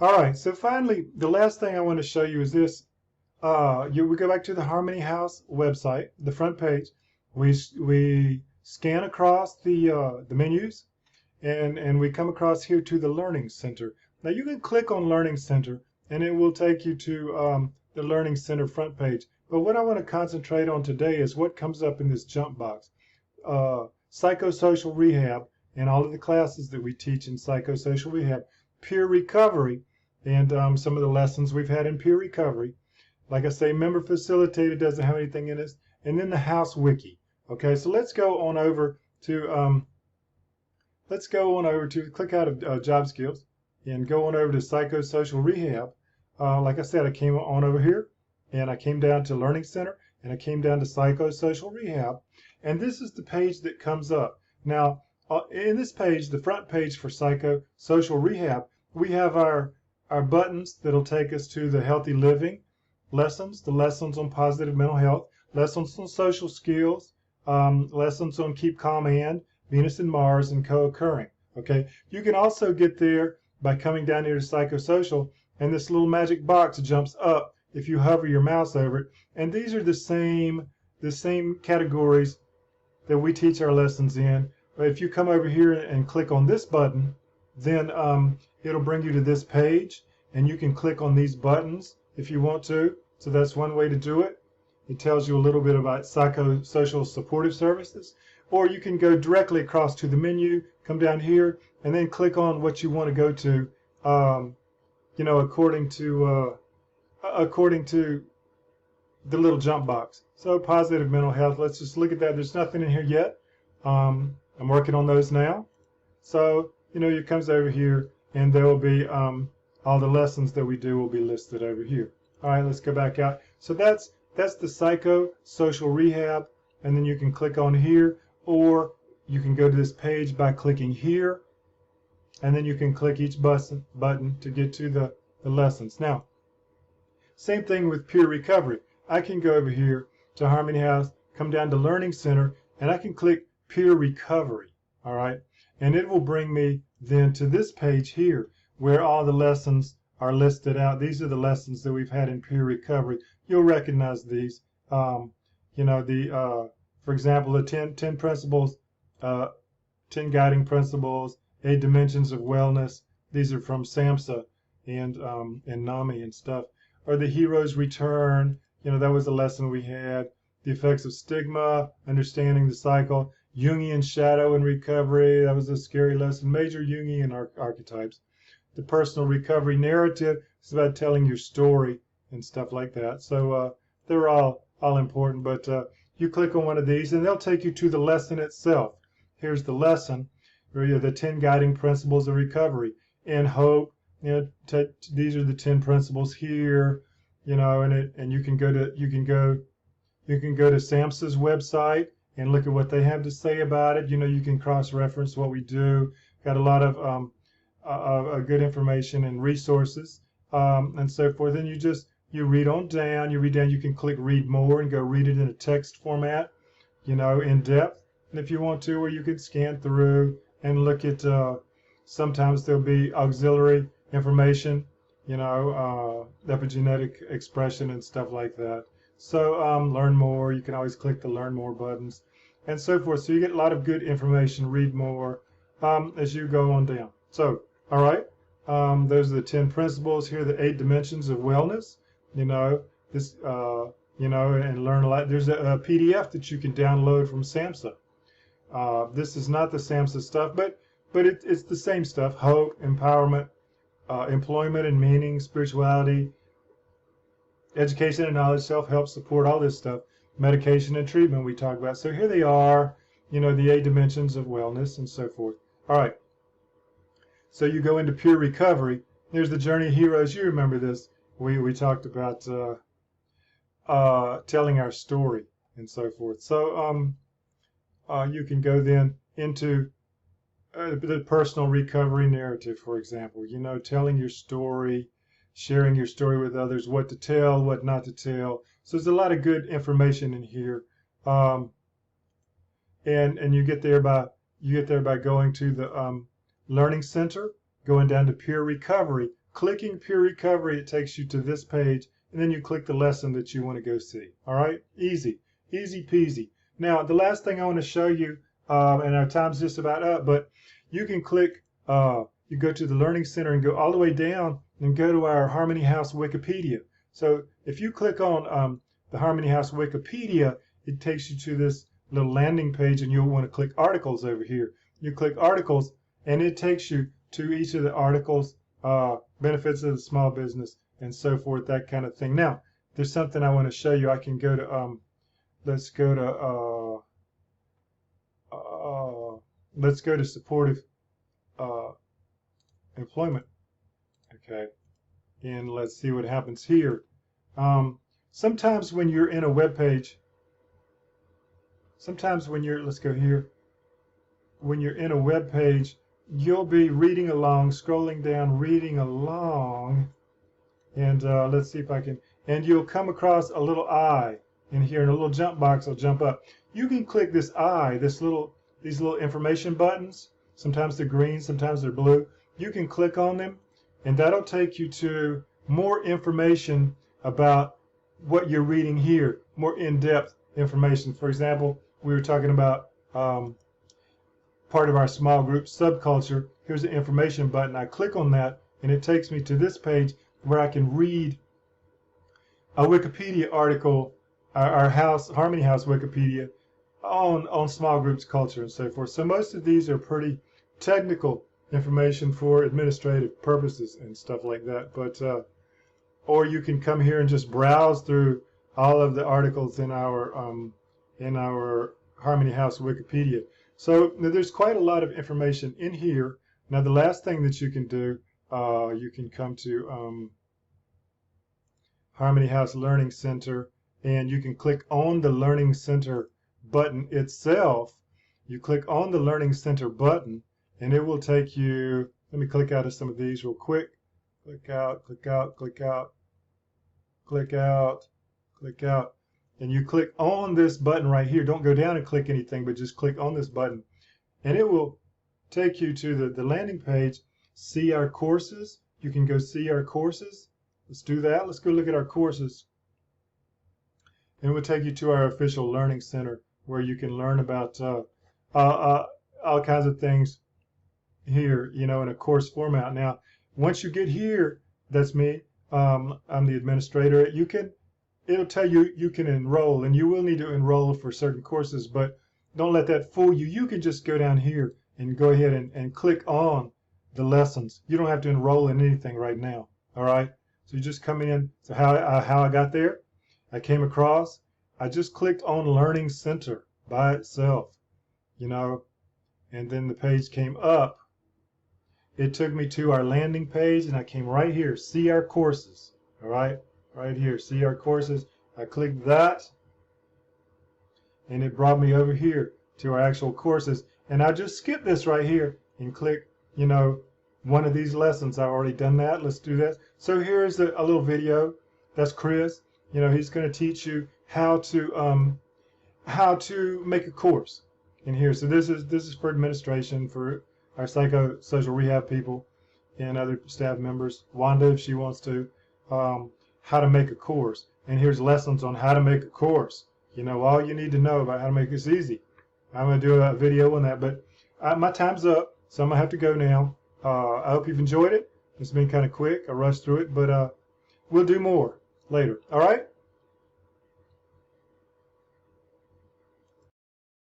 All right, so finally, the last thing I want to show you is this. We go back to the Harmony House website, the front page. We scan across the menus, and we come across here to the Learning Center. Now you can click on Learning Center, and it will take you to the Learning Center front page. But what I want to concentrate on today is what comes up in this jump box. Psychosocial rehab, and all of the classes that we teach in psychosocial rehab, peer recovery, and some of the lessons we've had in peer recovery. Like I say, member facilitated doesn't have anything in it, and then the house wiki. Okay, so let's go on over to click out of job skills and go on over to psychosocial rehab. Like I said, I came on over here and I came down to Learning Center and I came down to psychosocial rehab, and this is the page that comes up. Now, in this page, the front page for psychosocial rehab, we have our buttons that'll take us to the healthy living lessons, the lessons on positive mental health, lessons on social skills, lessons on keep calm and Venus and Mars and co-occurring. Okay, you can also get there by coming down here to psychosocial, and this little magic box jumps up if you hover your mouse over it, and these are the same categories that we teach our lessons in. But if you come over here and click on this button, then it'll bring you to this page, and you can click on these buttons if you want to. So that's one way to do it. It tells you a little bit about psychosocial supportive services. Or you can go directly across to the menu, come down here, and then click on what you want to go to, according to the little jump box. So positive mental health, let's just look at that. There's nothing in here yet. I'm working on those now. So, it comes over here, and there will be all the lessons that we do will be listed over here. All right, let's go back out. So that's the psychosocial rehab, and then you can click on here, or you can go to this page by clicking here, and then you can click each button to get to the lessons. Now, same thing with peer recovery. I can go over here to Harmony House, come down to Learning Center, and I can click peer recovery. All right, and it will bring me then to this page here where all the lessons are listed out. These are the lessons that we've had in peer recovery. You'll recognize these. For example, the 10 principles, 10 guiding principles, 8 dimensions of wellness. These are from SAMHSA and NAMI and stuff. Or the hero's return. That was a lesson we had. The effects of stigma, understanding the cycle. Jungian shadow and recovery. That was a scary lesson. Major Jungian archetypes. The personal recovery narrative is about telling your story and stuff like that. So they're all important, but you click on one of these and they'll take you to the lesson itself. Here's the lesson, where the 10 guiding principles of recovery and hope. These are the 10 principles here, and you can go to SAMHSA's website and look at what they have to say about it. You can cross-reference what we do. Got a lot of good information and resources and so forth. And you read on down. You can click read more and go read it in a text format, in depth. And if you want to, or you can scan through and look at, sometimes there'll be auxiliary information, epigenetic expression and stuff like that. So learn more, you can always click the learn more buttons and so forth. So you get a lot of good information, read more as you go on down. So, all right, those are the 10 principles. Here are the 8 dimensions of wellness, and learn a lot. There's a PDF that you can download from SAMHSA. This is not the SAMHSA stuff, but it's the same stuff: hope, empowerment, employment and meaning, spirituality, education and knowledge, self-help, support, all this stuff, medication and treatment we talk about. So here they are, the 8 dimensions of wellness and so forth. All right. So you go into peer recovery. Here's the journey of heroes. You remember this. We talked about telling our story and so forth. So you can go then into the personal recovery narrative, for example. Telling your story, sharing your story with others, what to tell, what not to tell. So there's a lot of good information in here, and you get there by going to the Learning Center, going down to peer recovery, clicking peer recovery, it takes you to this page, and then you click the lesson that you want to go see. All right, easy peasy. Now the last thing I want to show you, and our time's just about up, but you can click, you go to the Learning Center and go all the way down and go to our Harmony House Wikipedia. So if you click on the Harmony House Wikipedia, it takes you to this little landing page, and you'll want to click articles over here. You click articles, and it takes you to each of the articles, benefits of the small business, and so forth, that kind of thing. Now, there's something I want to show you. I can go to, let's go to supportive employment. Okay, and let's see what happens here. Sometimes when you're in a web page, let's go here. When you're in a web page, you'll be reading along, scrolling down, reading along, and let's see if I can, and you'll come across a little eye in here, and a little jump box will jump up. You can click this eye, these little information buttons. Sometimes they're green, sometimes they're blue. You can click on them, and that'll take you to more information about what you're reading here, more in-depth information. For example, we were talking about part of our small group subculture. Here's the information button. I click on that, and it takes me to this page where I can read a Wikipedia article, our Harmony House Wikipedia, on small groups culture and so forth. So most of these are pretty technical information for administrative purposes and stuff like that. But or you can come here and just browse through all of the articles in our Harmony House Wikipedia. So there's quite a lot of information in here. Now the last thing that you can do, you can come to Harmony House Learning Center, and you can click on the Learning Center button itself. You click on the Learning Center button, and it will take you, let me click out of some of these real quick. Click out, click out, click out, click out, click out. And you click on this button right here. Don't go down and click anything, but just click on this button. And it will take you to the landing page. See our courses. You can go see our courses. Let's do that. Let's go look at our courses. And it will take you to our official Learning Center, where you can learn about all kinds of things here, you know, in a course format. Now, once you get here, that's me. I'm the administrator. It'll tell you you can enroll, and you will need to enroll for certain courses, but don't let that fool you. You can just go down here and go ahead and click on the lessons. You don't have to enroll in anything right now. All right. So you just come in. So how I got there, I came across. I just clicked on Learning Center by itself, you know, and then the page came up. It took me to our landing page, and I came right here. See our courses. All right. Right here, see our courses. I clicked that, and it brought me over here to our actual courses. And I just skip this right here and click, you know, one of these lessons. I've already done that. Let's do that. So here's a little video. That's Chris. You know, he's going to teach you how to make a course in here. So this is for administration, for our psychosocial rehab people and other staff members. Wanda, if she wants to. How to make a course, and here's lessons on how to make a course. You know, all you need to know about how to make this easy. I'm going to do a video on that, but my time's up, so I'm going to have to go now. I hope you've enjoyed it. It's been kind of quick. I rushed through it, but we'll do more later. All right?